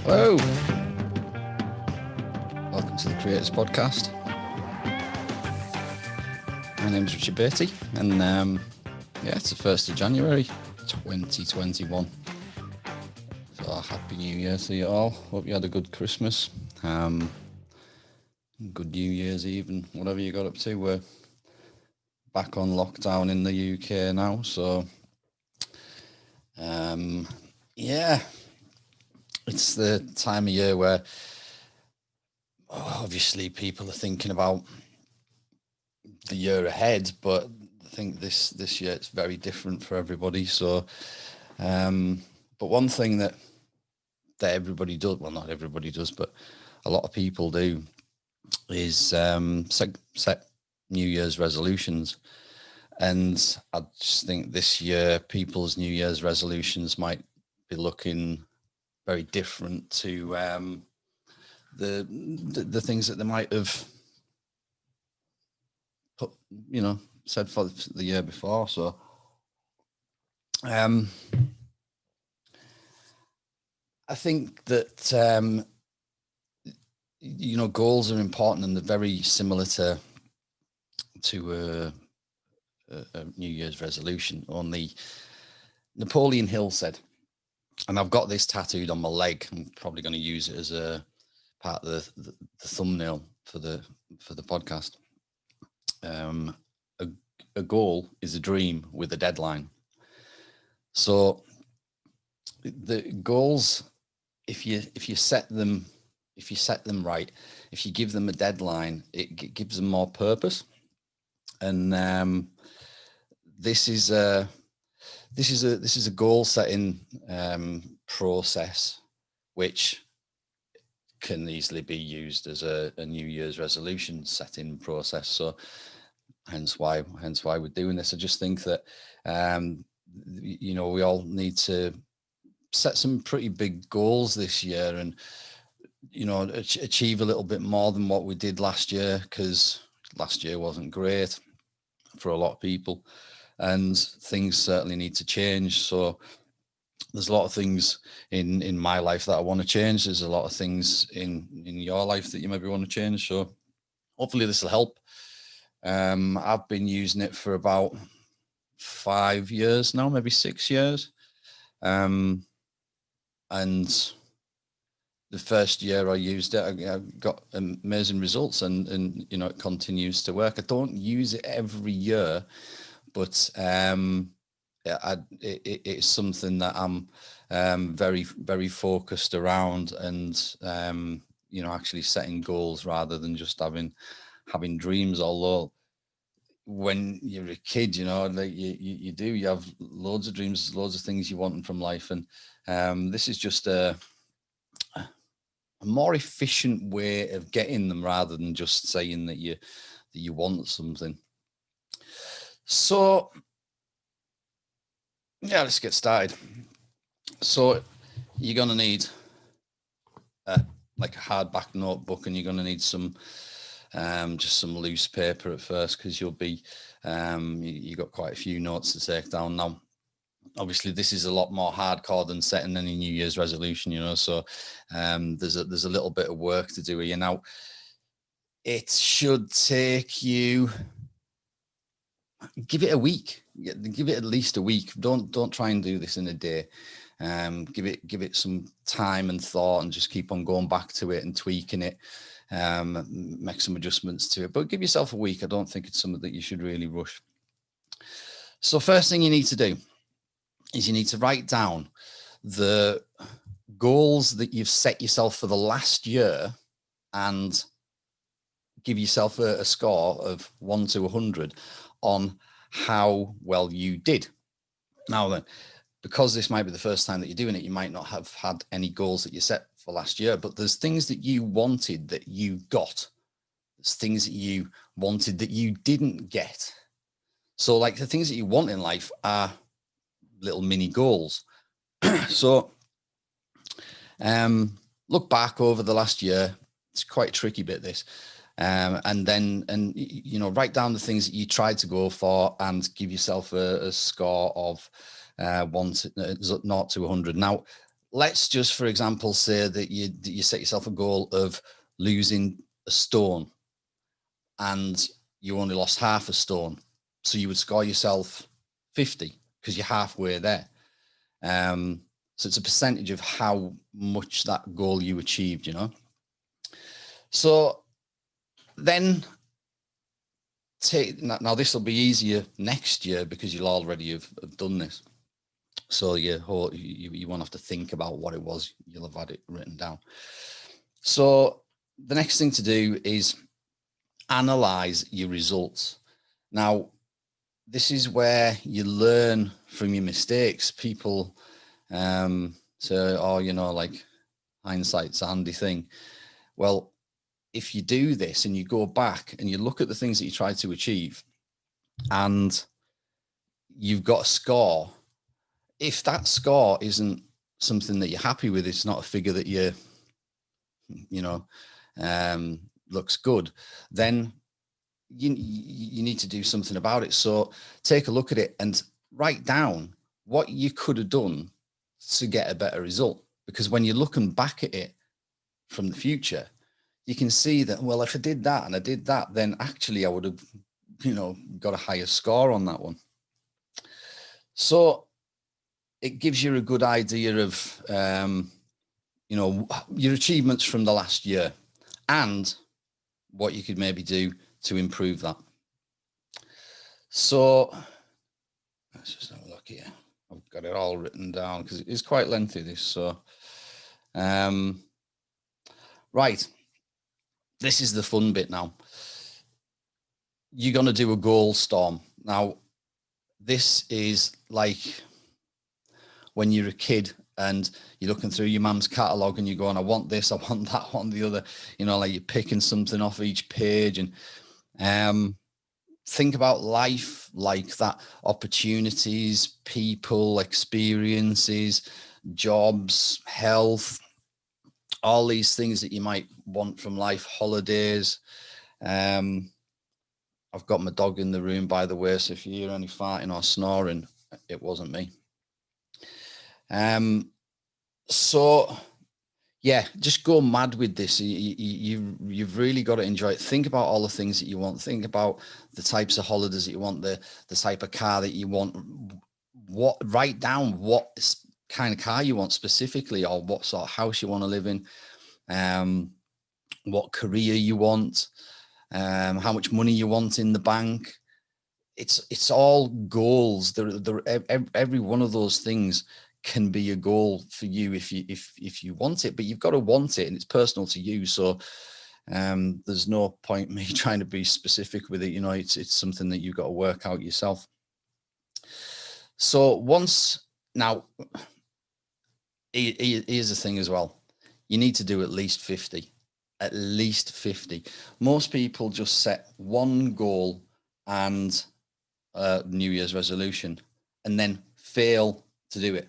Hello. Welcome to the Creators Podcast. My name's Richard Beatty, and it's the 1st of January 2021. So Happy New Year to you all. Hope you had a good Christmas. Good New Year's Eve and whatever you got up to. We're back on lockdown in the UK now, so it's the time of year where obviously people are thinking about the year ahead, but I think this year it's very different for everybody. So but one thing that everybody does, well, not everybody does, but a lot of people do, is set New Year's resolutions. And I just think this year people's New Year's resolutions might be looking very different to the things that they might have put, said for the year before. So I think that goals are important, and they're very similar to a New Year's resolution. Only Napoleon Hill said, and I've got this tattooed on my leg. I'm probably going to use it as a part of the thumbnail for the podcast. A goal is a dream with a deadline. So the goals, if you set them right, if you give them a deadline, it gives them more purpose. And this is a goal setting process, which can easily be used as a New Year's resolution setting process. So hence why we're doing this. I just think that we all need to set some pretty big goals this year, and achieve a little bit more than what we did last year, because last year wasn't great for a lot of people, and things certainly need to change. So there's a lot of things in my life that I want to change. There's a lot of things in your life that you maybe want to change. So hopefully this will help. I've been using it for about 5 years now, maybe 6 years. And the first year I used it, I got amazing results, and it continues to work. I don't use it every year, but it's something that I'm very, very focused around, and actually setting goals rather than just having dreams. Although when you're a kid, you have loads of dreams, loads of things you want from life, and this is just a more efficient way of getting them, rather than just saying that you want something. So let's get started. So you're going to need like a hardback notebook, and you're going to need some just some loose paper at first, because you'll be you got quite a few notes to take down. Now obviously this is a lot more hardcore than setting any New Year's resolution, so there's a little bit of work to do here. Now it should take you, give it a week, give it at least a week. Don't try and do this in a day. Give it some time and thought, and just keep on going back to it and tweaking it, make some adjustments to it, but give yourself a week. I don't think it's something that you should really rush. So first thing you need to do is you need to write down the goals that you've set yourself for the last year, and give yourself a score of 1 to 100 on how well you did. Now then, because this might be the first time that you're doing it, you might not have had any goals that you set for last year, but there's things that you wanted that you got. There's things that you wanted that you didn't get. So like the things that you want in life are little mini goals. So look back over the last year. It's quite a tricky bit, this. And write down the things that you tried to go for, and give yourself a score of 0 to 100. Now, let's just, for example, say that you set yourself a goal of losing a stone and you only lost half a stone. So you would score yourself 50 because you're halfway there. So it's a percentage of how much that goal you achieved, you know. So then now this will be easier next year because you'll already have done this. So you won't have to think about what it was. You'll have had it written down. So the next thing to do is analyze your results. Now, this is where you learn from your mistakes. People say, oh, you know, like hindsight's a handy thing. Well, if you do this and you go back and you look at the things that you tried to achieve and you've got a score, if that score isn't something that you're happy with, it's not a figure that you know, looks good, then you need to do something about it. So take a look at it and write down what you could have done to get a better result. Because when you're looking back at it from the future, you can see that, well, if I did that and I did that, then actually I would have, you know, got a higher score on that one. So it gives you a good idea of, you know, your achievements from the last year and what you could maybe do to improve that. So let's just have a look here. I've got it all written down because it is quite lengthy, this. So, right. This is the fun bit now. You're going to do a goal storm. Now, this is like when you're a kid and you're looking through your mum's catalogue and you're going, I want this, I want that, I want the other, you know, like you're picking something off each page. And think about life like that: opportunities, people, experiences, jobs, health, all these things that you might want from life, holidays. I've got my dog in the room, by the way, so if you hear any farting or snoring, it wasn't me. So yeah, just go mad with this. You've really got to enjoy it. Think about all the things that you want. Think about the types of holidays that you want, the type of car that you want. Write down what kind of car you want specifically, or what sort of house you want to live in, what career you want, how much money you want in the bank. It's all goals. Every one of those things can be a goal for you if you want it, but you've got to want it, and it's personal to you. So there's no point me trying to be specific with it. You know, it's something that you've got to work out yourself. So now, here's the thing as well. You need to do at least 50. At least 50. Most people just set one goal and New Year's resolution and then fail to do it.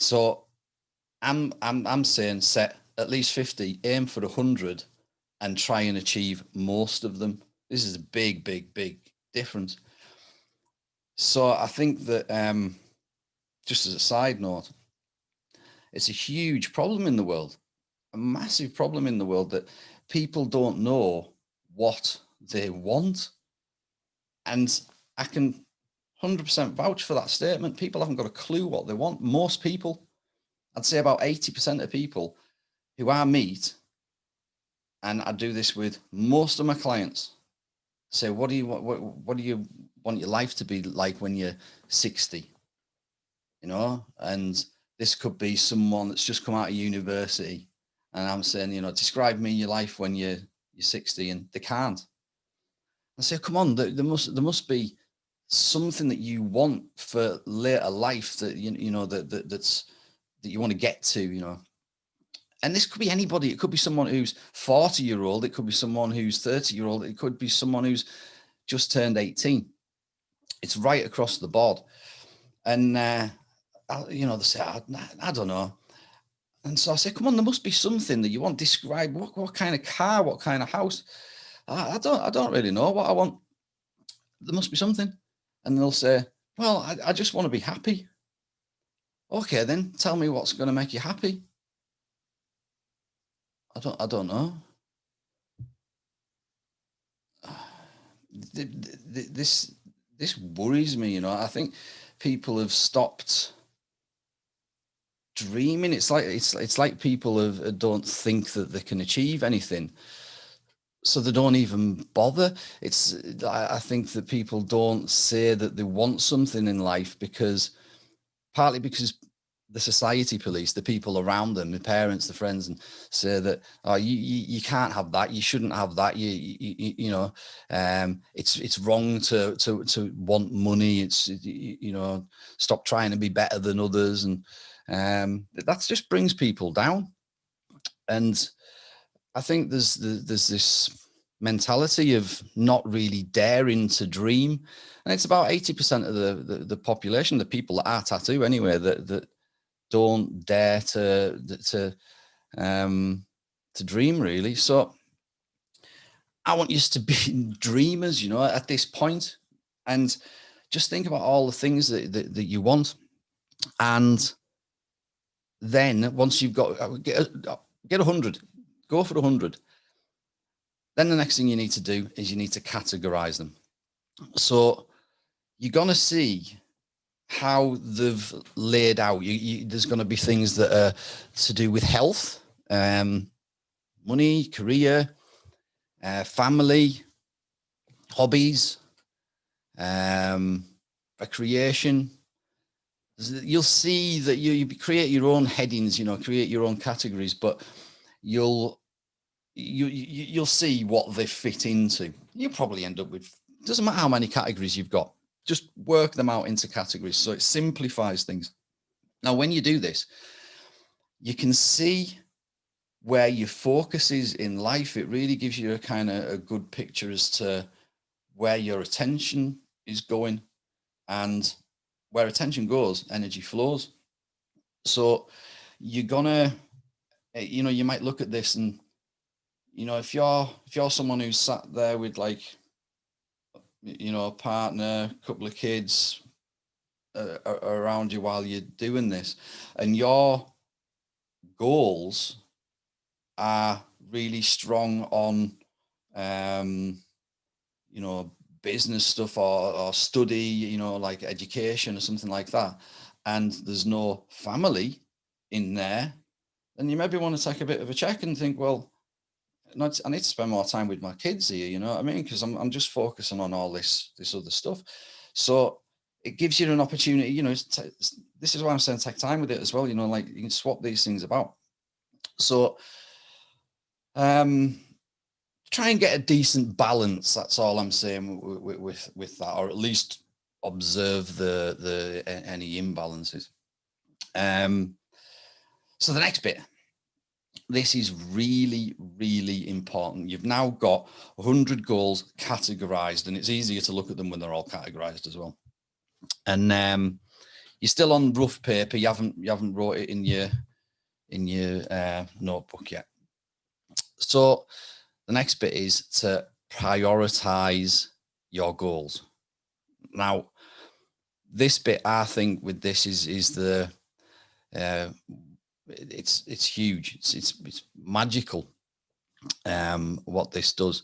So I'm saying set at least 50, aim for 100, and try and achieve most of them. This is a big, big, big difference. So I think that just as a side note, it's a huge problem in the world, a massive problem in the world, that people don't know what they want. And I can 100% vouch for that statement. People haven't got a clue what they want. Most people, I'd say about 80% of people who I meet, and I do this with most of my clients, say, what do you want your life to be like when you're 60? You know, and this could be someone that's just come out of university, and I'm saying, you know, describe me your life when you're 60, and they can't. I say, come on, there must be something that you want for later life that you know that you want to get to, you know. And this could be anybody. It could be someone who's 40-year-old. It could be someone who's 30-year-old. It could be someone who's just turned 18. It's right across the board. And you know, they say, I don't know. And so I say, come on, there must be something that you want. Describe what kind of car, what kind of house. I don't really know what I want. There must be something. And they'll say, well, I just want to be happy. Okay, then tell me what's going to make you happy. I don't know. This worries me, you know. I think people have stopped dreaming. It's like people don't think that they can achieve anything, so they don't even bother. I think that people don't say that they want something in life partly because the society police, the people around them, the parents, the friends, and say that, oh, you can't have that, you shouldn't have that, you know, it's wrong to want money. You know, stop trying to be better than others, and that just brings people down. And I think there's this mentality of not really daring to dream, and it's about 80% of the population, the people that are tattoo anyway, that don't dare to dream, really. So I want you to be dreamers, you know, at this point, and just think about all the things that you want. And then once you've got get 100, go for 100. Then the next thing you need to do is you need to categorize them. So you're going to see how they've laid out. There's going to be things that are to do with health, money, career, family, hobbies, recreation. You'll see that you create your own headings, you know, create your own categories, but you'll see what they fit into. You'll probably end up with, doesn't matter how many categories you've got, just work them out into categories. So it simplifies things. Now, when you do this, you can see where your focus is in life. It really gives you a kind of a good picture as to where your attention is going, and where attention goes, energy flows. So you're gonna, you know, you might look at this and, you know, if you're someone who's sat there with, like, you know, a partner, a couple of kids around you while you're doing this, and your goals are really strong on, you know, business stuff, or study, you know, like education or something like that, and there's no family in there, then you maybe want to take a bit of a check and think, well, I need to spend more time with my kids here, you know what I mean? Because I'm just focusing on all this other stuff. So it gives you an opportunity, you know, this is why I'm saying take time with it as well, you know, like you can swap these things about. So try and get a decent balance. That's all I'm saying with that, or at least observe the any imbalances. So the next bit, this is really, really important. You've now got 100 goals categorized, and it's easier to look at them when they're all categorized as well. And you're still on rough paper. You haven't wrote it in your notebook yet. So the next bit is to prioritize your goals. Now, this bit, I think, with this is the it's huge. It's magical. What this does.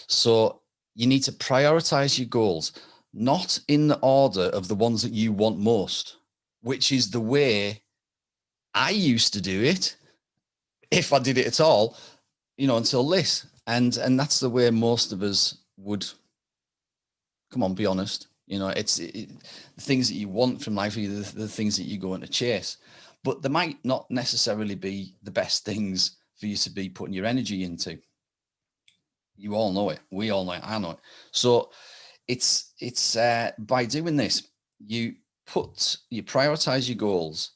So you need to prioritize your goals, not in the order of the ones that you want most, which is the way I used to do it, if I did it at all, you know, until this. And that's the way most of us would. Come on, be honest. You know, the things that you want from life are the things that you're going to chase, but they might not necessarily be the best things for you to be putting your energy into. You all know it. We all know it. I know it. So it's by doing this, you prioritize your goals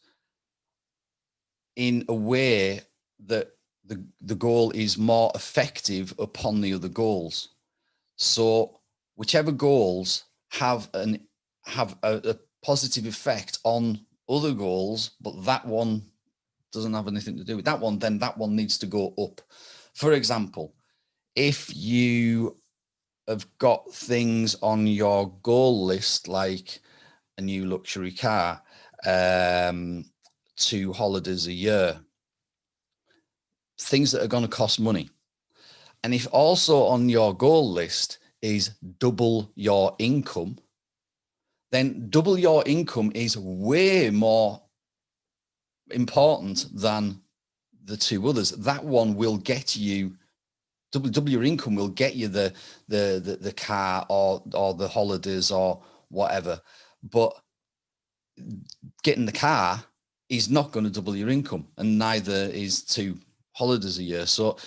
in a way that the goal is more effective upon the other goals. So whichever goals have a positive effect on other goals, but that one doesn't have anything to do with that one, then that one needs to go up. For example, if you have got things on your goal list like a new luxury car, 2 holidays a year, things that are going to cost money. And if also on your goal list is double your income, then double your income is way more important than the 2 others. That one will get you double your income, will get you the car or the holidays or whatever. But getting the car is not going to double your income, and neither is 2 holidays a year. So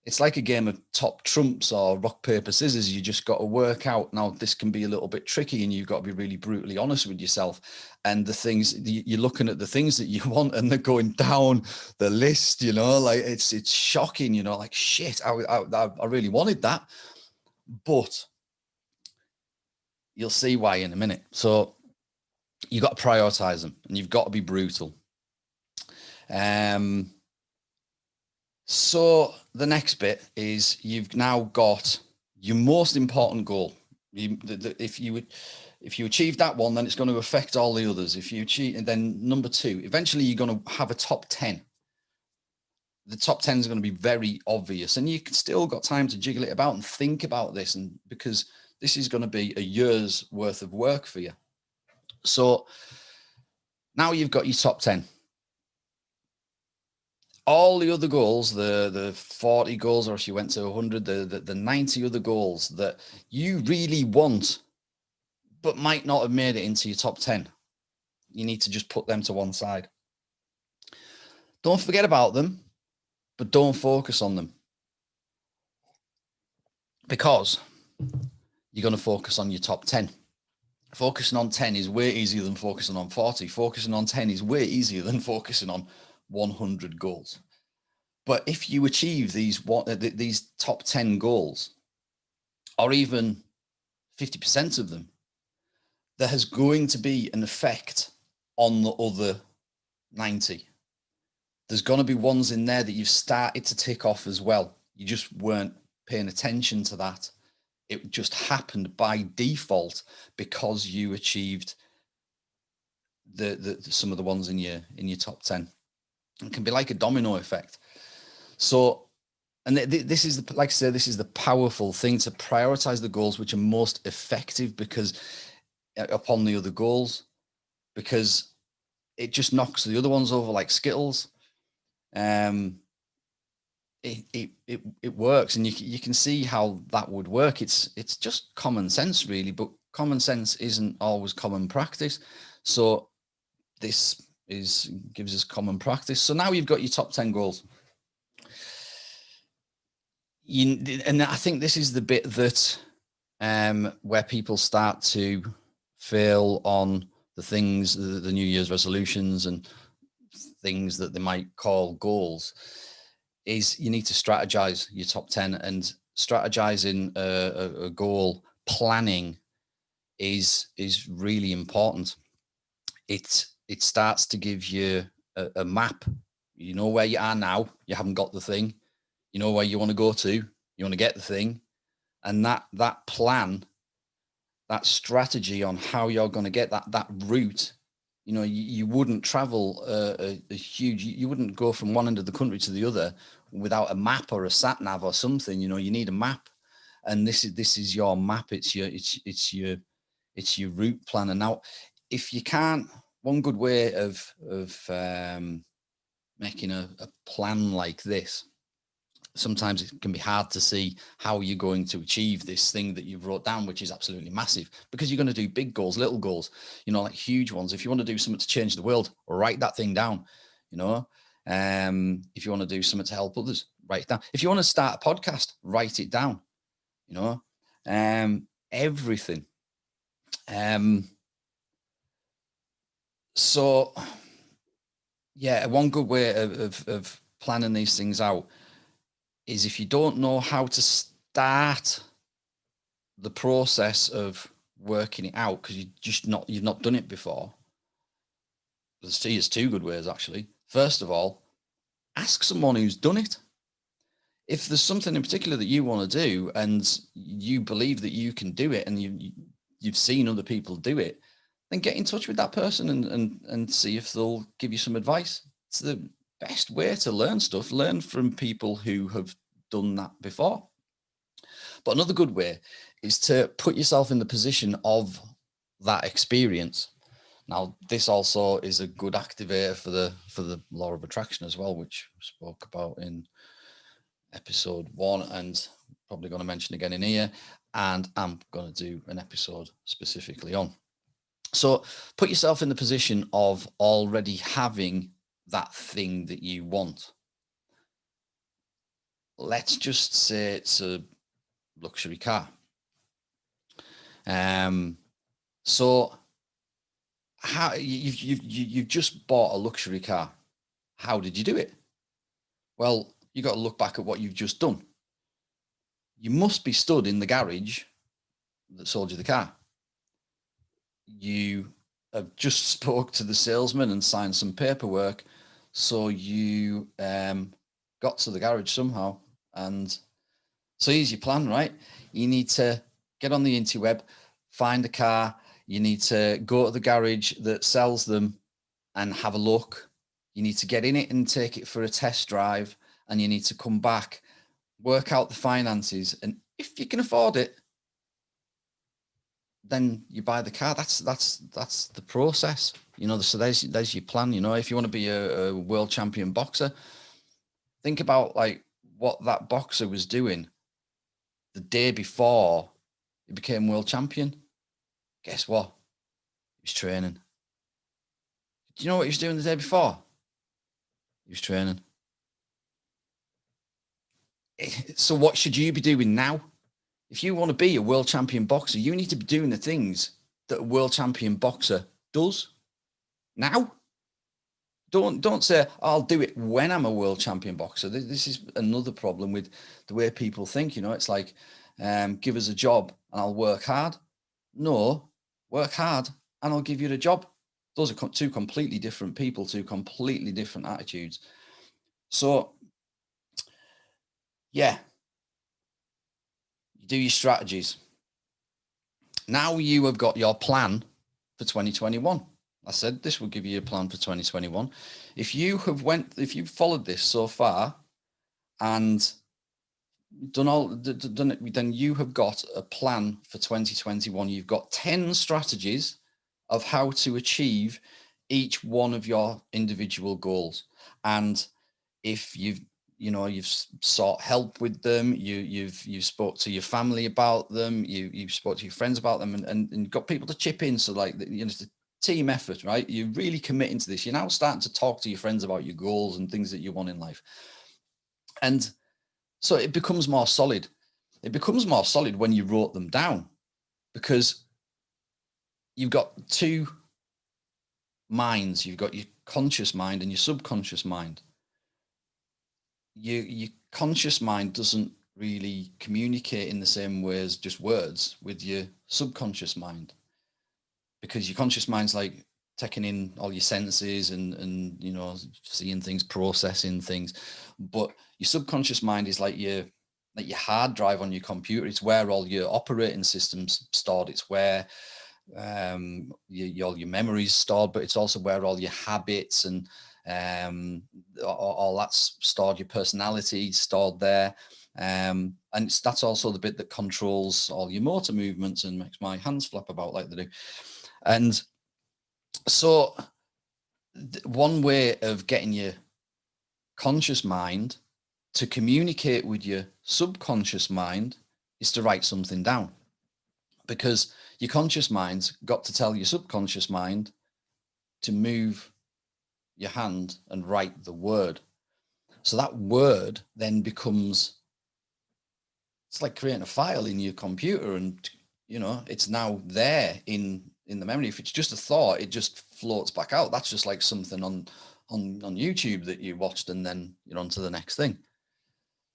it's like a game of top trumps or rock, paper, scissors. You just got to work out. Now, this can be a little bit tricky, and you've got to be really brutally honest with yourself. And the things you're looking at, the things that you want, and they're going down the list, you know, like it's shocking, you know, like shit, I really wanted that. But you'll see why in a minute. So you've got to prioritize them, and you've got to be brutal. So the next bit is you've now got your most important goal. If you achieve that one, then it's going to affect all the others. If you achieve, and then number 2, eventually you're going to have a top 10. The top 10 is going to be very obvious, and you still got time to jiggle it about and think about this, and because this is going to be a year's worth of work for you. So now you've got your top 10. All the other goals, the 40 goals, or if you went to 100, the 90 other goals that you really want, but might not have made it into your top 10, you need to just put them to one side. Don't forget about them, but don't focus on them, because you're going to focus on your top 10. Focusing on 10 is way easier than focusing on 40. Focusing on 10 is way easier than focusing on 100 goals. But if you achieve these top 10 goals, or even 50% of them, there has going to be an effect on the other 90. There's going to be ones in there that you've started to tick off as well. You just weren't paying attention to that. It just happened by default because you achieved the some of the ones in your top 10. It can be like a domino effect. So, and this is like I say, this is the powerful thing, to prioritize the goals which are most effective because upon the other goals, because it just knocks the other ones over like Skittles. It works, and you can see how that would work. It's just common sense, really, but common sense isn't always common practice. So this gives us common practice. So now you've got your top 10 goals. And I think this is the bit that where people start to fail on the things, the New Year's resolutions and things that they might call goals, is you need to strategize your top 10. And strategizing a goal planning is really important. It starts to give you a map. You know where you are now. You haven't got the thing. You know where you want to go to. You want to get the thing. And that plan, that strategy on how you're going to get that route, you know, you wouldn't travel a huge, you wouldn't go from one end of the country to the other without a map or a sat nav or something. You know, you need a map, and this is your map. It's your route planner. Now, if you can't, one good way of making a plan like this, sometimes it can be hard to see how you're going to achieve this thing that you've wrote down, which is absolutely massive, because you're going to do big goals, little goals, you know, like huge ones. If you want to do something to change the world, write that thing down, you know. If you want to do something to help others, write it down. If you want to start a podcast, write it down, you know. Everything. So yeah, one good way of planning these things out is, if you don't know how to start the process of working it out, because you've not done it before, there's 2 good ways actually. First of all, ask someone who's done it. If there's something in particular that you want to do and you believe that you can do it, and you've seen other people do it, then get in touch with that person and see if they'll give you some advice. It's the best way to learn stuff. Learn from people who have done that before. But another good way is to put yourself in the position of that experience. Now, this also is a good activator for the law of attraction as well, which we spoke about in episode 1, and probably going to mention again in here, and I'm going to do an episode specifically on. So put yourself in the position of already having that thing that you want. Let's just say it's a luxury car. So how you've just bought a luxury car. How did you do it? Well, you got to look back at what you've just done. You must be stood in the garage that sold you the car. You have just spoke to the salesman and signed some paperwork. So you got to the garage somehow. And so here's your plan, right? You need to get on the interweb, find a car. You need to go to the garage that sells them and have a look. You need to get in it and take it for a test drive. And you need to come back, work out the finances. And if you can afford it, then you buy the car. That's the process, you know. So there's your plan. You know, if you want to be a world champion boxer, think about like what that boxer was doing the day before he became world champion. Guess what? He was training. Do you know what he was doing the day before? He was training. So what should you be doing now? If you want to be a world champion boxer, you need to be doing the things that a world champion boxer does now. Don't say, I'll do it when I'm a world champion boxer. This is another problem with the way people think. You know, it's like, give us a job and I'll work hard. No, work hard and I'll give you the job. Those are two completely different people, two completely different attitudes. So, yeah, you do your strategies. Now you have got your plan for 2021. I said this will give you a plan for 2021. If you've followed this so far and done it, then you have got a plan for 2021. You've got 10 strategies of how to achieve each one of your individual goals. And if you've sought help with them, you've spoke to your family about them, you've spoke to your friends about them, and got people to chip in. So like, it's a team effort, right? You're really committing to this. You're now starting to talk to your friends about your goals and things that you want in life. And so it becomes more solid. It becomes more solid when you wrote them down, because you've got two minds. You've got your conscious mind and your subconscious mind. Your conscious mind doesn't really communicate in the same way as just words with your subconscious mind, because your conscious mind's like taking in all your senses and you know, seeing things, processing things. But your subconscious mind is like your hard drive on your computer. It's where all your operating systems stored. It's where all your memories stored, but it's also where all your habits and all that's stored, your personality stored there. And that's also the bit that controls all your motor movements and makes my hands flap about like they do. And so one way of getting your conscious mind to communicate with your subconscious mind is to write something down, because your conscious mind's got to tell your subconscious mind to move your hand and write the word. So that word then becomes, it's like creating a file in your computer, and you know, it's now there in the memory. If it's just a thought, it just floats back out. That's just like something on YouTube that you watched, and then you're on to the next thing.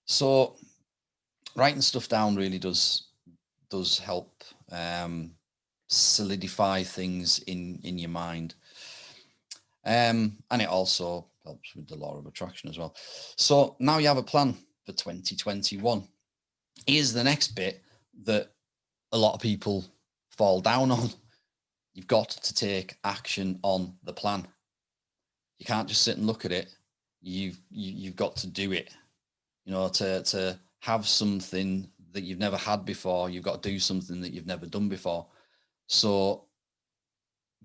So writing stuff down really does help solidify things in your mind. And it also helps with the law of attraction as well. So now you have a plan for 2021. Here's the next bit that a lot of people fall down on. you've got to take action on the plan. You can't just sit and look at it. You've got to do it. You know, to have something that you've never had before, you've got to do something that you've never done before. So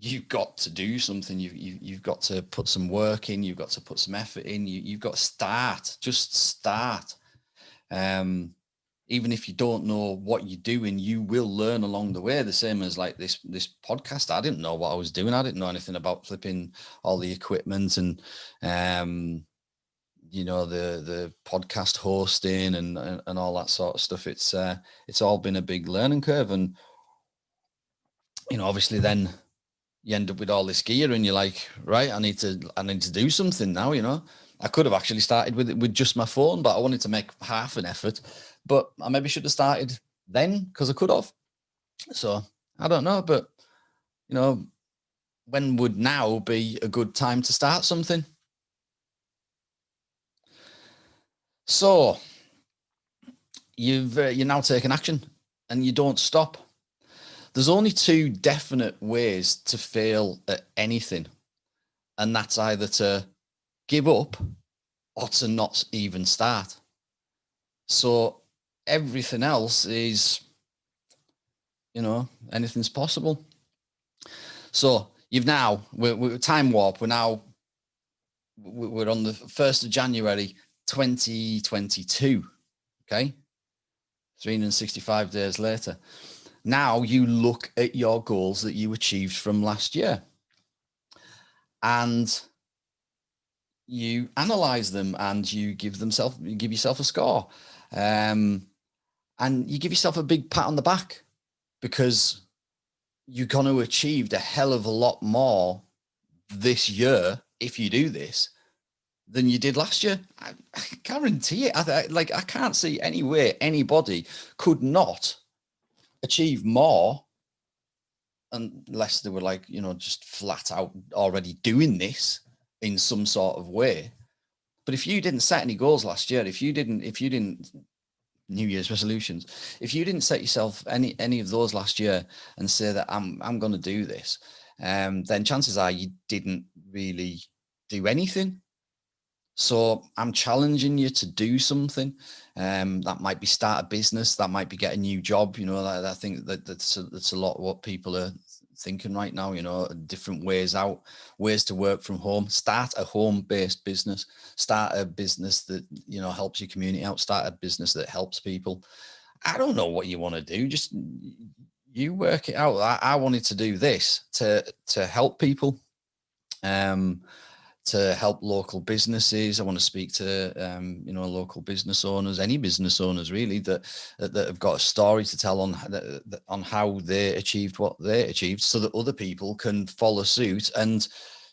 you've got to do something. You've got to put some work in. You've got to put some effort in. You've got to start. Just start. Even if you don't know what you're doing, you will learn along the way. The same as like this podcast. I didn't know what I was doing. I didn't know anything about flipping all the equipment and you know, the podcast hosting and all that sort of stuff. It's all been a big learning curve. And you know, obviously then you end up with all this gear and you're like, right, I need to do something now. You know, I could have actually started with just my phone, but I wanted to make half an effort. But I maybe should have started then, because I could have. So I don't know, but you know, when would now be a good time to start something? So you're now taking action and you don't stop. There's only two definite ways to fail at anything, and that's either to give up or to not even start. So everything else is, you know, anything's possible. So we're time warp. We're on the 1st of January 2022. Okay, 365 days later. Now you look at your goals that you achieved from last year and you analyze them and you give yourself a score. And you give yourself a big pat on the back, because you're going to achieve a hell of a lot more this year if you do this than you did last year. I guarantee it. I can't see any way anybody could not achieve more unless they were like, you know, just flat out already doing this in some sort of way. But if you didn't set any goals last year, if you didn't New Year's resolutions, if you didn't set yourself any of those last year and say that I'm going to do this, then chances are you didn't really do anything. So I'm challenging you to do something. That might be start a business, that might be get a new job. You know, I think that's a lot of what people are thinking right now. You know, different ways out, ways to work from home. Start a home-based business. Start a business that, you know, helps your community out. Start a business that helps people. I don't know what you want to do. Just you work it out. I wanted to do this to help people. To help local businesses. I want to speak to you know, local business owners, any business owners really that have got a story to tell on how they achieved what they achieved, so that other people can follow suit. And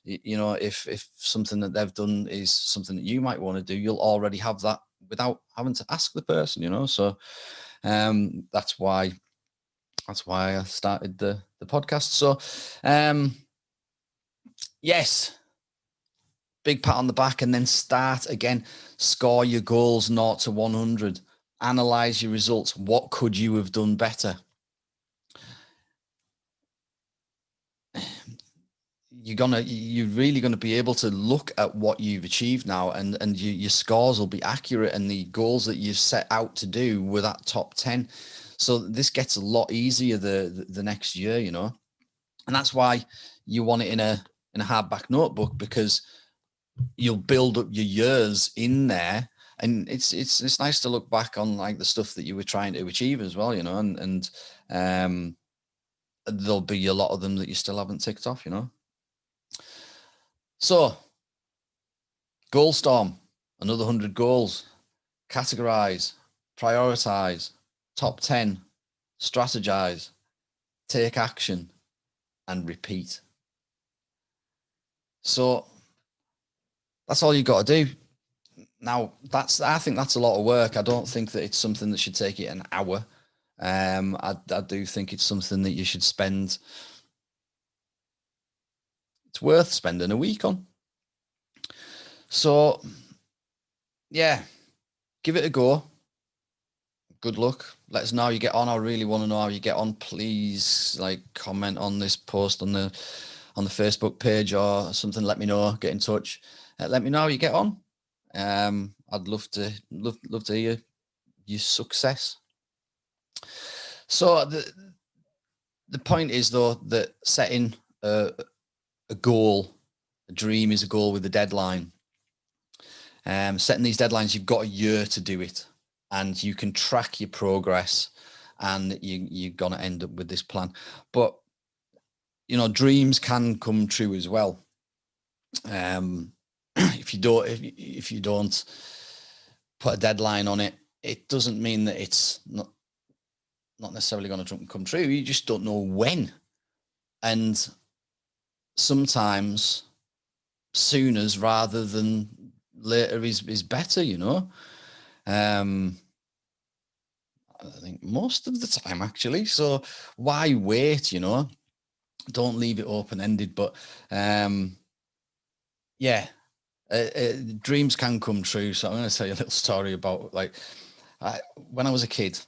you know, if something that they've done is something that you might want to do, you'll already have that without having to ask the person, you know. So that's why I started the podcast. So yes, big pat on the back, and then start again. Score your goals 0 to 100. Analyze your results. What could you have done better? You're really gonna be able to look at what you've achieved now, and your scores will be accurate, and the goals that you've set out to do were that top 10. So this gets a lot easier the next year, you know. And that's why you want it in a hardback notebook, because you'll build up your years in there, and it's nice to look back on like the stuff that you were trying to achieve as well, you know. And there'll be a lot of them that you still haven't ticked off, you know. So goal storm, another 100 goals. Categorize, prioritize, top 10, strategize, take action, and repeat. So that's all you got to do. Now, I think that's a lot of work. I don't think that it's something that should take you an hour. I do think it's something that you should spend. It's worth spending a week on. So, yeah, give it a go. good luck. Let us know how you get on. I really want to know how you get on. Please like comment on this post on the Facebook page or something. Let me know. Get in touch. Let me know how you get on. I'd love to hear your success. So the point is though that setting a goal, a dream is a goal with a deadline. Setting these deadlines, you've got a year to do it, and you can track your progress, and you're gonna end up with this plan. But you know, dreams can come true as well. If you don't put a deadline on it, it doesn't mean that it's not necessarily going to come true. You just don't know when, and sometimes sooner rather than later is better, you know. I think most of the time, actually. So why wait, you know? Don't leave it open-ended. But yeah, dreams can come true. So I'm going to tell you a little story about, like, when I was a kid,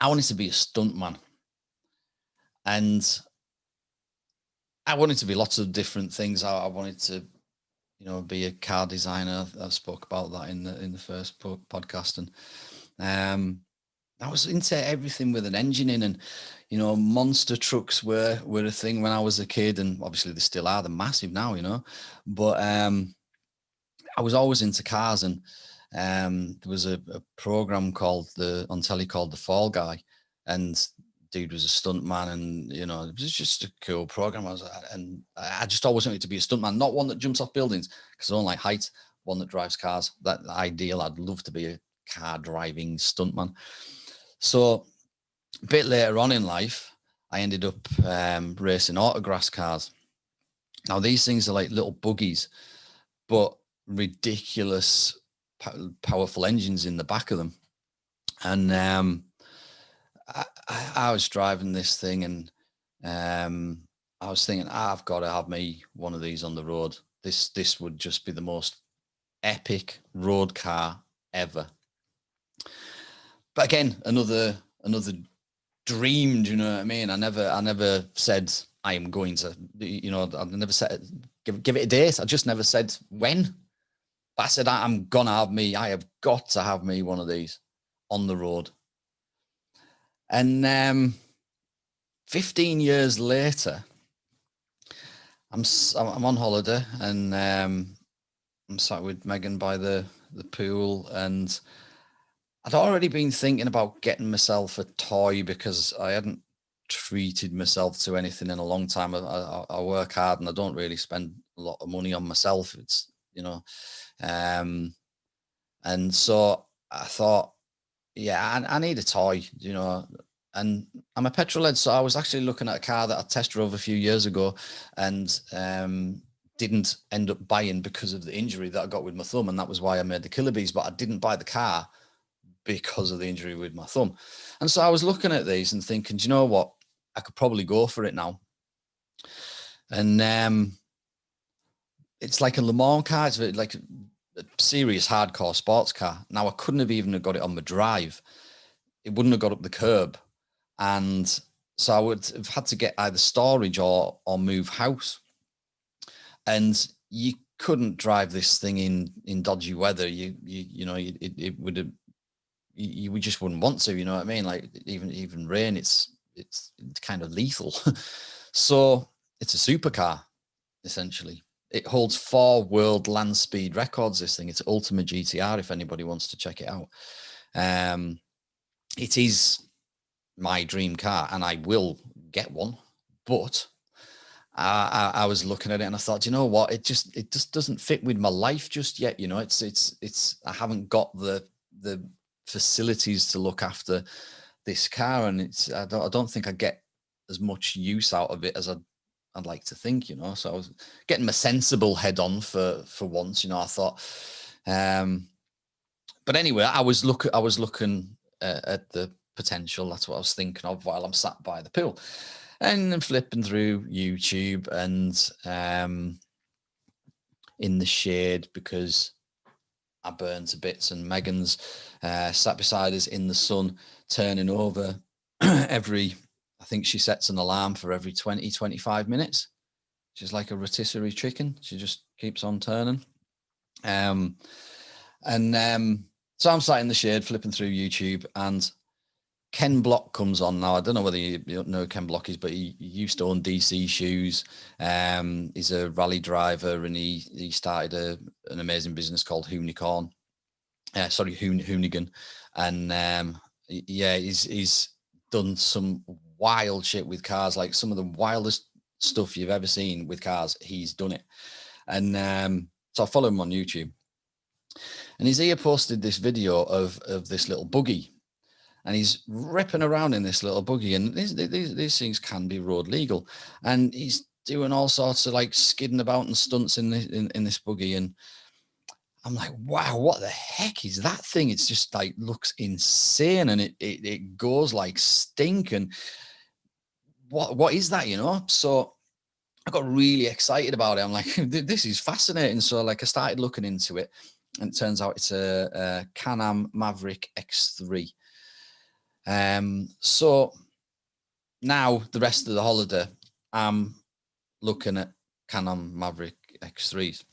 I wanted to be a stuntman, and I wanted to be lots of different things. I wanted to, you know, be a car designer. I spoke about that in the first podcast, and I was into everything with an engine in, and you know, monster trucks were a thing when I was a kid, and obviously they still are. They're massive now, you know. But I was always into cars, and there was a program on telly called The Fall Guy, and dude was a stuntman, and you know, it was just a cool program. I just always wanted to be a stuntman, not one that jumps off buildings because I don't like height. One that drives cars. That ideal. I'd love to be a car driving stuntman. So a bit later on in life, I ended up racing autograss cars. Now these things are like little buggies, but ridiculous powerful engines in the back of them. And I was driving this thing, and I was thinking, I've got to have me one of these on the road. This would just be the most epic road car ever. But again, another dream. Do you know what I mean? I never said I am going to. You know, I never said give it a date. I just never said when. But I said I'm gonna have me. I have got to have me one of these on the road. And 15 years later, I'm on holiday, and I'm sat with Megan by the pool, and I'd already been thinking about getting myself a toy because I hadn't treated myself to anything in a long time. I work hard, and I don't really spend a lot of money on myself. It's, you know, and so I thought, yeah, I need a toy, you know. And I'm a petrol head, so I was actually looking at a car that I test drove a few years ago, and didn't end up buying because of the injury that I got with my thumb, and that was why I made the Killer Bees. But I didn't buy the car because of the injury with my thumb. And so I was looking at these and thinking, do you know what? I could probably go for it now. And it's like a Le Mans car. It's like a serious hardcore sports car. Now, I couldn't have even got it on the drive. It wouldn't have got up the curb. And so I would have had to get either storage or move house. And you couldn't drive this thing in dodgy weather. You know, it would have, you just wouldn't want to, you know what I mean? Like even rain, it's kind of lethal. So it's a supercar, essentially. It holds 4 world land speed records, this thing. It's Ultima GTR, if anybody wants to check it out. It is my dream car, and I will get one. But I was looking at it, and I thought, you know what? It just doesn't fit with my life just yet. You know, it's I haven't got the facilities to look after this car, and I don't think I get as much use out of it as I'd like to think, you know. So I was getting my sensible head on for once, you know. I thought, but anyway, I was looking at the potential. That's what I was thinking of while I'm sat by the pool, and I'm flipping through YouTube, and in the shade, because I burn to bits, and Megan's sat beside us in the sun, turning over I think she sets an alarm for every 20, 25 minutes. She's like a rotisserie chicken. She just keeps on turning. So I'm sat in the shade flipping through YouTube, and Ken Block comes on. Now, I don't know whether you know who Ken Block is, but he used to own DC Shoes. He's a rally driver, and he started an amazing business called Hoonicorn. Hoonigan. And yeah, he's done some wild shit with cars, like some of the wildest stuff you've ever seen with cars. He's done it. And so I follow him on YouTube. And he's here posted this video of this little buggy. And he's ripping around in this little buggy. And these things can be road legal. And he's doing all sorts of like skidding about and stunts in this buggy. And I'm like, wow, what the heck is that thing? It's just like looks insane, and it goes like stink. And what is that, you know? So I got really excited about it. I'm like, this is fascinating. So like I started looking into it, and it turns out it's a Canon Maverick X3. So now the rest of the holiday, I'm looking at Canon Maverick X3s.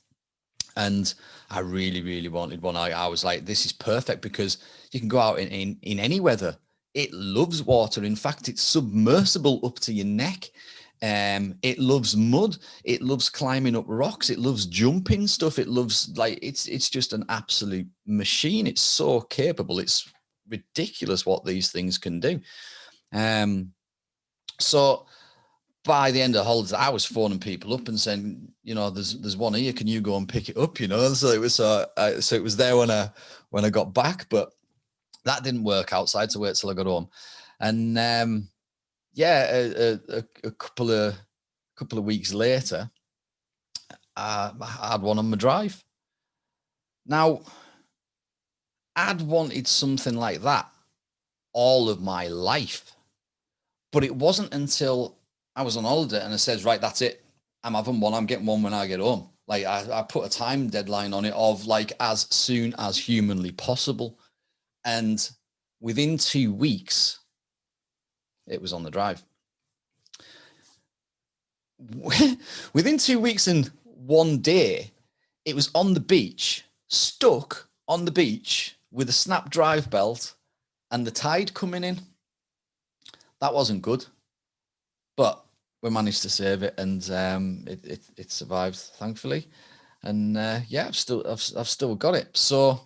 And I really, really wanted one. I was like, this is perfect because you can go out in any weather. It loves water. In fact, it's submersible up to your neck. It loves mud. It loves climbing up rocks. It loves jumping stuff. It loves like, it's just an absolute machine. It's so capable. It's ridiculous what these things can do. So by the end of the holidays, I was phoning people up and saying, you know, there's one here. Can you go and pick it up? You know, so it was so it was there when I got back, but that didn't work out. So I had to wait till I got home. And yeah, a couple of weeks later, I had one on my drive. Now, I'd wanted something like that all of my life, but it wasn't until I was on holiday and I said, right, that's it. I'm having one. I'm getting one when I get home. Like I put a time deadline on it of like as soon as humanly possible. And within 2 weeks, it was on the drive. Within 2 weeks and 1 day, it was on the beach, stuck on the beach with a snap drive belt and the tide coming in. That wasn't good, but we managed to save it, and it survived, thankfully. And yeah, I've still got it. So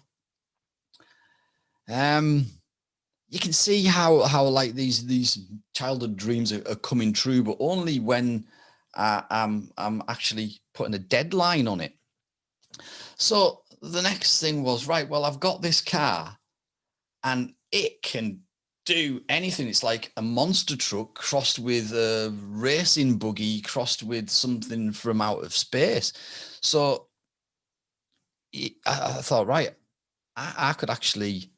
you can see how like these childhood dreams are coming true, but only when I'm actually putting a deadline on it. So the next thing was, right, well, I've got this car and it can do anything. It's like a monster truck crossed with a racing buggy crossed with something from out of space. So I thought, right, I could actually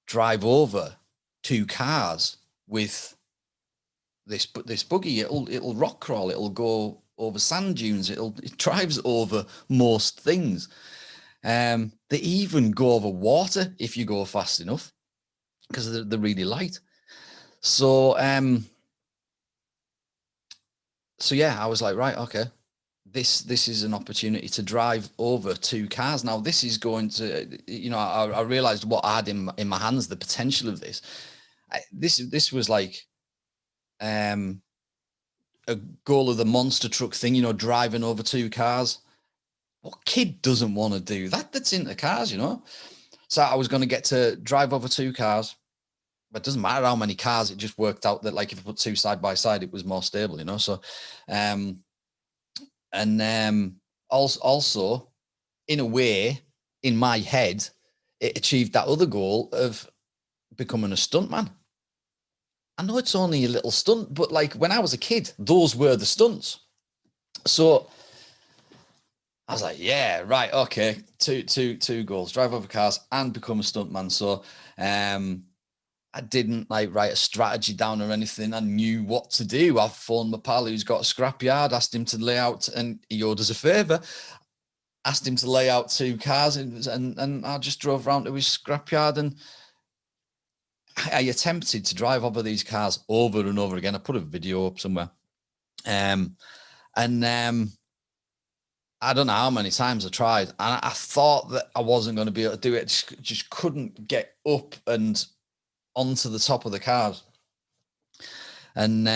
drive over 2 cars with this buggy. It'll rock crawl. It'll go over sand dunes. It drives over most things. They even go over water if you go fast enough, because they're really light. So yeah, I was like, right, okay, this is an opportunity to drive over 2 cars. Now this is going to, you know, I realized what I had in my hands, the potential of this. This was like a goal of the monster truck thing, you know, driving over 2 cars. What kid doesn't want to do that? That's into cars, you know. So I was going to get to drive over 2 cars. But it doesn't matter how many cars. It just worked out that like if I put 2 side by side, it was more stable, you know. So, also in a way, in my head, it achieved that other goal of becoming a stuntman. I know it's only a little stunt, but like when I was a kid, those were the stunts. So I was like, yeah, right, okay, two goals: drive over cars and become a stuntman. So, I didn't like write a strategy down or anything. I knew what to do. I phoned my pal who's got a scrapyard, asked him to lay out, and he owed us a favour. asked him to lay out 2 cars, and I just drove round to his scrapyard, and I attempted to drive over these cars over and over again. I put a video up somewhere. And I don't know how many times I tried, and I thought that I wasn't going to be able to do it. Just couldn't get up and onto the top of the cars. And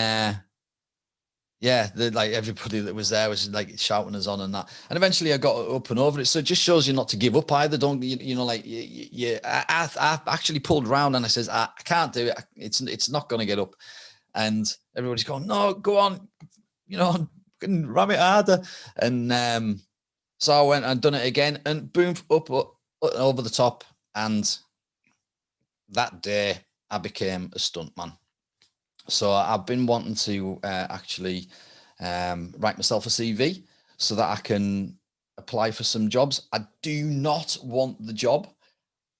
yeah, like everybody that was there was like shouting us on and that. And eventually I got up and over it. So it just shows you not to give up either. Don't you know, like I actually pulled around and I says, I can't do it. It's not going to get up. And everybody's going, no, go on, you know, ram it harder. And so I went and done it again, and boom, up over the top. And that day I became a stuntman. So I've been wanting to actually write myself a CV so that I can apply for some jobs. I do not want the job.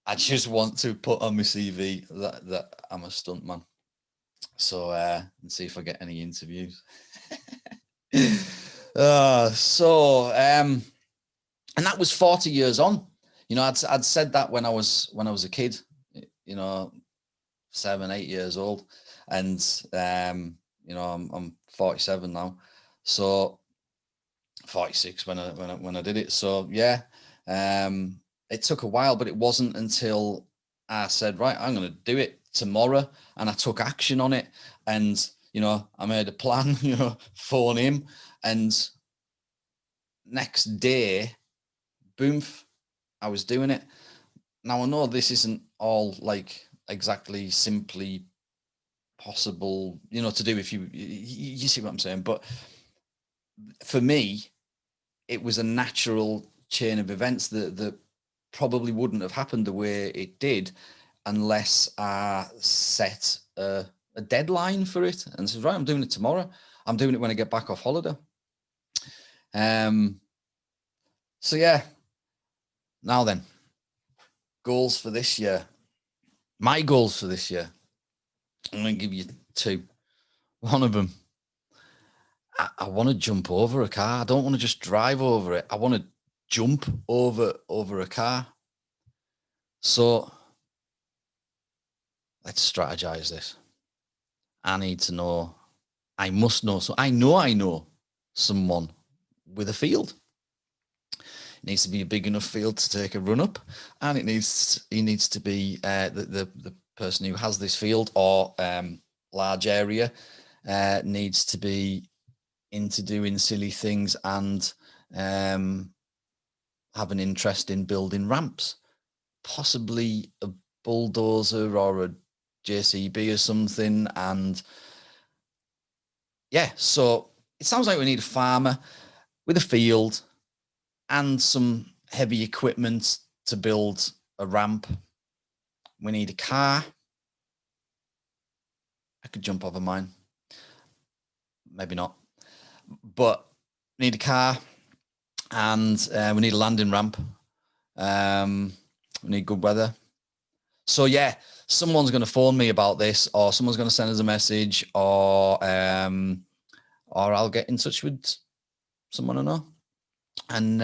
I just want to put on my CV that I'm a stuntman. So and see if I get any interviews. And that was 40 years on. You know, I'd said that when I was a kid, you know, 7, 8 years old. And you know, I'm 47 now. So 46 when I did it. So yeah, it took a while, but it wasn't until I said, right, I'm going to do it tomorrow, and I took action on it. And you know, I made a plan, you know, phone him, and next day, boom, I was doing it. Now I know this isn't all like exactly simply possible, you know, to do if you see what I'm saying. But for me, it was a natural chain of events that probably wouldn't have happened the way it did unless I set a deadline for it and said, right, I'm doing it tomorrow. I'm doing it when I get back off holiday. So yeah, now then, goals for this year. My goals for this year, I'm going to give you 2. One of them, I want to jump over a car. I don't want to just drive over it. I want to jump over a car. So let's strategize this. I need to know. I must know. So I know someone with a field. It needs to be a big enough field to take a run up, and he needs to be the person who has this field or large area needs to be into doing silly things and have an interest in building ramps, possibly a bulldozer or a JCB or something. And yeah, so it sounds like we need a farmer with a field and some heavy equipment to build a ramp. We need a car. I could jump over mine. Maybe not. But we need a car, and we need a landing ramp. We need good weather. So yeah, someone's going to phone me about this, or someone's going to send us a message, or I'll get in touch with someone I know. And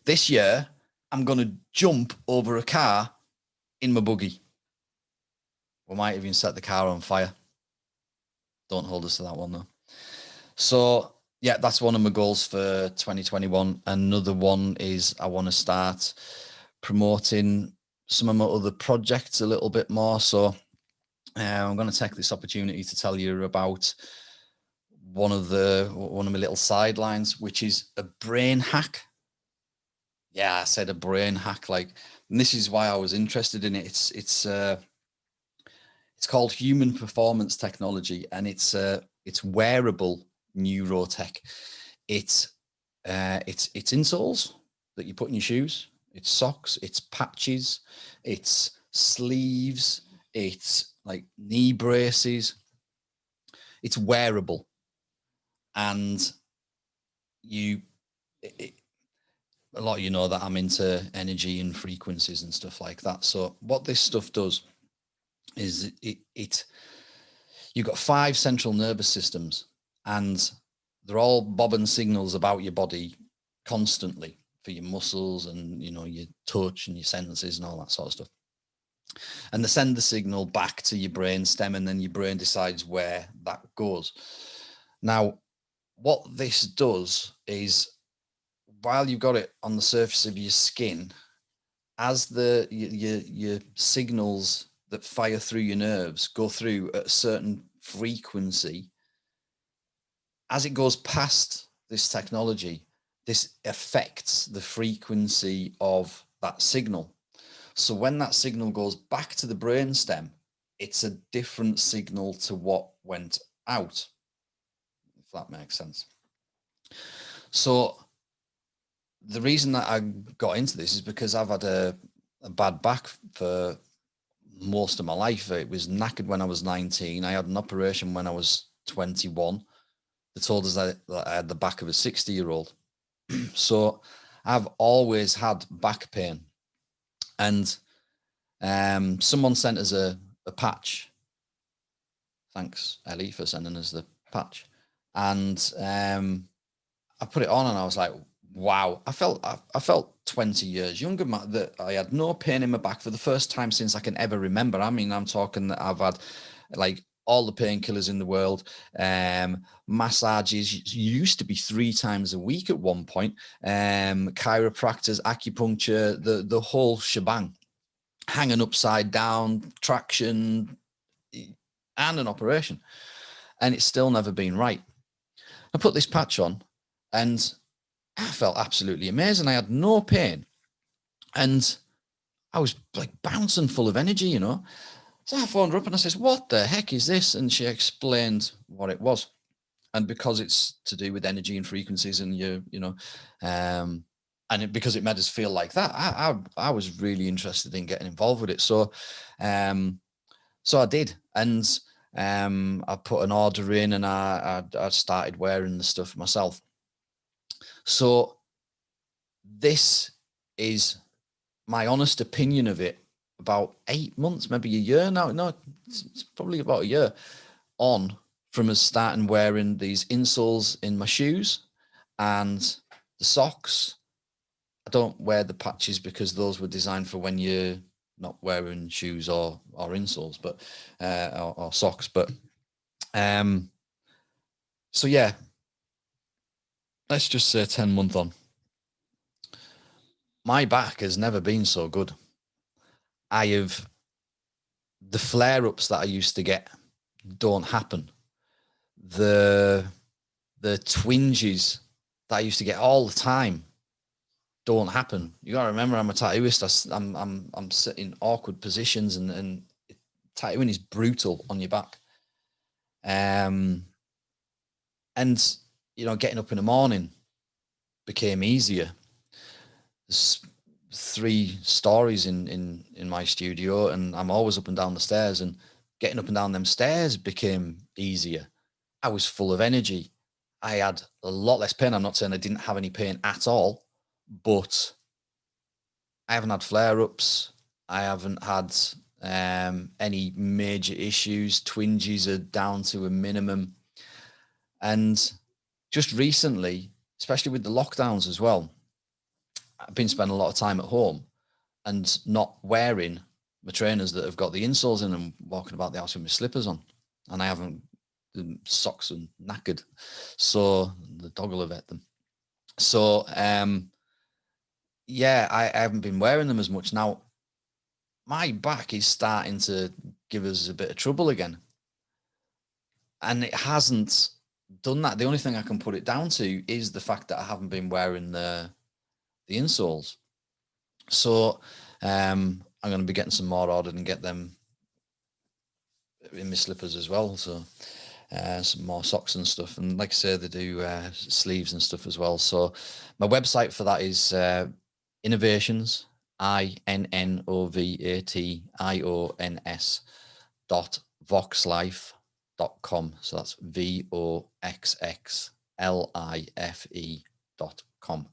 this year, I'm going to jump over a car in my buggy. We might even set the car on fire. Don't hold us to that one, though. So, yeah, that's one of my goals for 2021. Another one is I want to start promoting some of my other projects a little bit more. So I'm going to take this opportunity to tell you about one of my little sidelines, which is a brain hack. Yeah, I said a brain hack. And this is why I was interested in it. It's called human performance technology, and it's wearable neurotech. It's insoles that you put in your shoes. It's socks. It's patches. It's sleeves. It's like knee braces. It's wearable, and a lot of you know that I'm into energy and frequencies and stuff like that. So what this stuff does is you've got 5 central nervous systems, and they're all bobbing signals about your body constantly your muscles and, your touch and your senses and all that sort of stuff. And they send the signal back to your brain stem, and then your brain decides where that goes. Now, what this does is, while you've got it on the surface of your skin, as your signals that fire through your nerves go through at a certain frequency, as it goes past this technology, this affects the frequency of that signal. So when that signal goes back to the brainstem, it's a different signal to what went out, if that makes sense. So the reason that I got into this is because I've had a bad back for most of my life. It was knackered when I was 19. I had an operation when I was 21. They told us that I had the back of a 60-year-old. So I've always had back pain. And someone sent us a patch. Thanks, Ellie, for sending us the patch. And I put it on and I was like, wow, I felt 20 years younger. That I had no pain in my back for the first time since I can ever remember. I mean, I'm talking that I've had like all the painkillers in the world. Massages used to be 3 times a week at one point. Chiropractors, acupuncture, the whole shebang. Hanging upside down, traction, and an operation. And it's still never been right. I put this patch on and I felt absolutely amazing. I had no pain. And I was like bouncing full of energy, So I phoned her up and I says, what the heck is this? And she explained what it was. And because it's to do with energy and frequencies and because it made us feel like that, I was really interested in getting involved with it. So I did. And I put an order in and I started wearing the stuff myself. So this is my honest opinion of it about 8 months, maybe a year now. No, it's probably about a year on from us starting wearing these insoles in my shoes and the socks. I don't wear the patches because those were designed for when you're not wearing shoes or insoles, but or socks. But so yeah, let's just say 10 months on. My back has never been so good. The flare-ups that I used to get don't happen. The twinges that I used to get all the time don't happen. You gotta remember, I'm a tattooist. I'm sitting in awkward positions, and tattooing is brutal on your back. And getting up in the morning became easier. There's 3 stories in my studio, and I'm always up and down the stairs, and getting up and down them stairs became easier. I was full of energy. I had a lot less pain. I'm not saying I didn't have any pain at all, but I haven't had flare-ups. I haven't had any major issues. Twinges are down to a minimum. And just recently, especially with the lockdowns as well, I've been spending a lot of time at home and not wearing my trainers that have got the insoles in and walking about the house with my slippers on. And I haven't, the socks are knackered. So the dog will have ate them. So, yeah, I haven't been wearing them as much. Now, my back is starting to give us a bit of trouble again. And it hasn't done that. The only thing I can put it down to is the fact that I haven't been wearing the insoles. So I'm going to be getting some more ordered and get them in my slippers as well. So some more socks and stuff. And like I say, they do sleeves and stuff as well. So my website for that is innovations, innovations.voxlife.com. So that's voxxlife.com.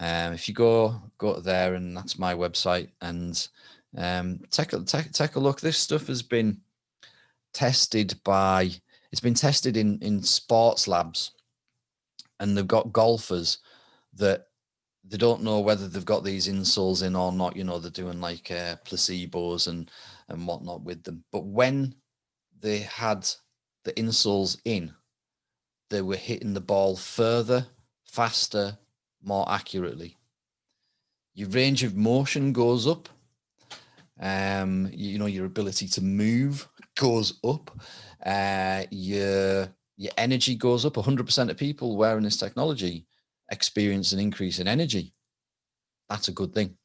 If you go there, and that's my website, and take a look. This stuff has been tested in sports labs, and they've got golfers that they don't know whether they've got these insoles in or not. You know, they're doing like placebos and whatnot with them. But when they had the insoles in, they were hitting the ball further, faster, more accurately. Your range of motion goes up. You know, your ability to move goes up. Your energy goes up. 100% of people wearing this technology experience an increase in energy. That's a good thing.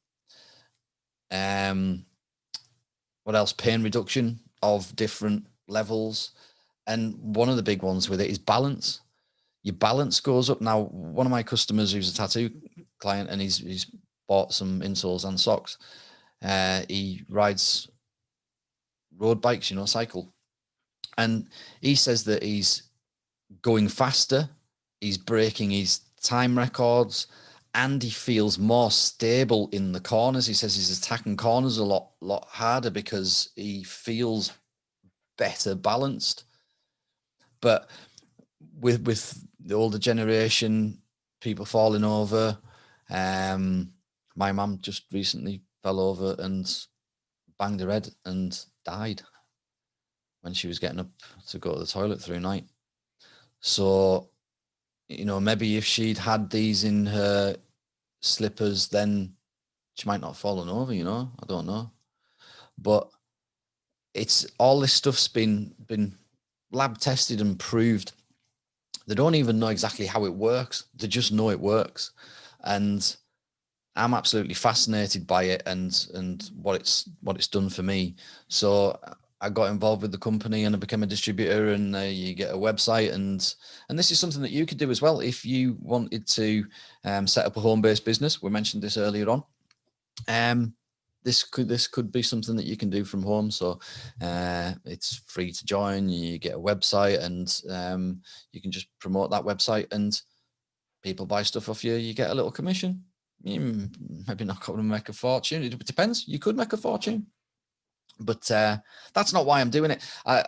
What else? Pain reduction of different levels. And one of the big ones with it is balance. Your balance goes up. Now, one of my customers who's a tattoo client, and he's bought some insoles and socks. He rides road bikes, you know, cycle. And he says that he's going faster, he's breaking his time records, and he feels more stable in the corners. He says he's attacking corners a lot harder because he feels better balanced. But with the older generation, people falling over, my mum just recently fell over and banged her head and died when she was getting up to go to the toilet through night. So, you know, maybe if she'd had these in her slippers, then she might not have fallen over, you know, I don't know. But it's all this stuff's been lab tested and proved. They don't even know exactly how it works. They just know it works. And I'm absolutely fascinated by it and what it's done for me. So I got involved with the company and I became a distributor, and you get a website, and this is something that you could do as well if you wanted to set up a home-based business. We mentioned this earlier on. This could be something that you can do from home. So it's free to join. You get a website, and you can just promote that website, and people buy stuff off you. You get a little commission. You maybe not going to make a fortune. It depends. You could make a fortune, but that's not why I'm doing it. I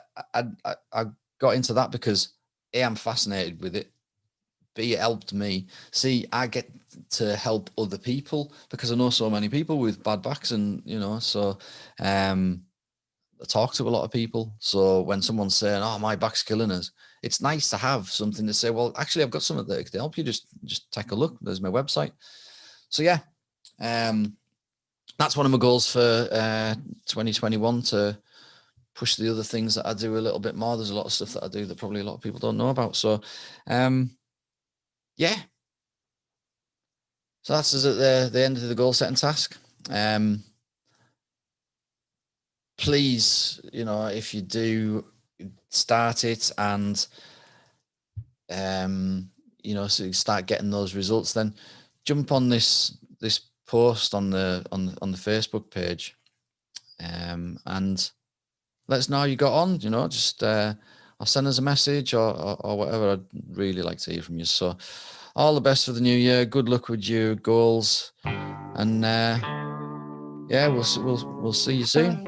got into that because A, I'm fascinated with it. B, it helped me. C, I get to help other people because I know so many people with bad backs, and you know, so I talk to a lot of people. So when someone's saying, "Oh, my back's killing us," it's nice to have something to say. Well, actually, I've got something that can help you. Just take a look. There's my website. So yeah, that's one of my goals for 2021, to push the other things that I do a little bit more. There's a lot of stuff that I do that probably a lot of people don't know about. So yeah. So that's us at the end of the goal setting task. Please, you know, if you do start it and you know, so you start getting those results, then jump on this post on the Facebook page, and let us know how you got on. You know, just or send us a message or whatever. I'd really like to hear from you. So all the best for the new year. Good luck with your goals, and yeah, we'll see you soon.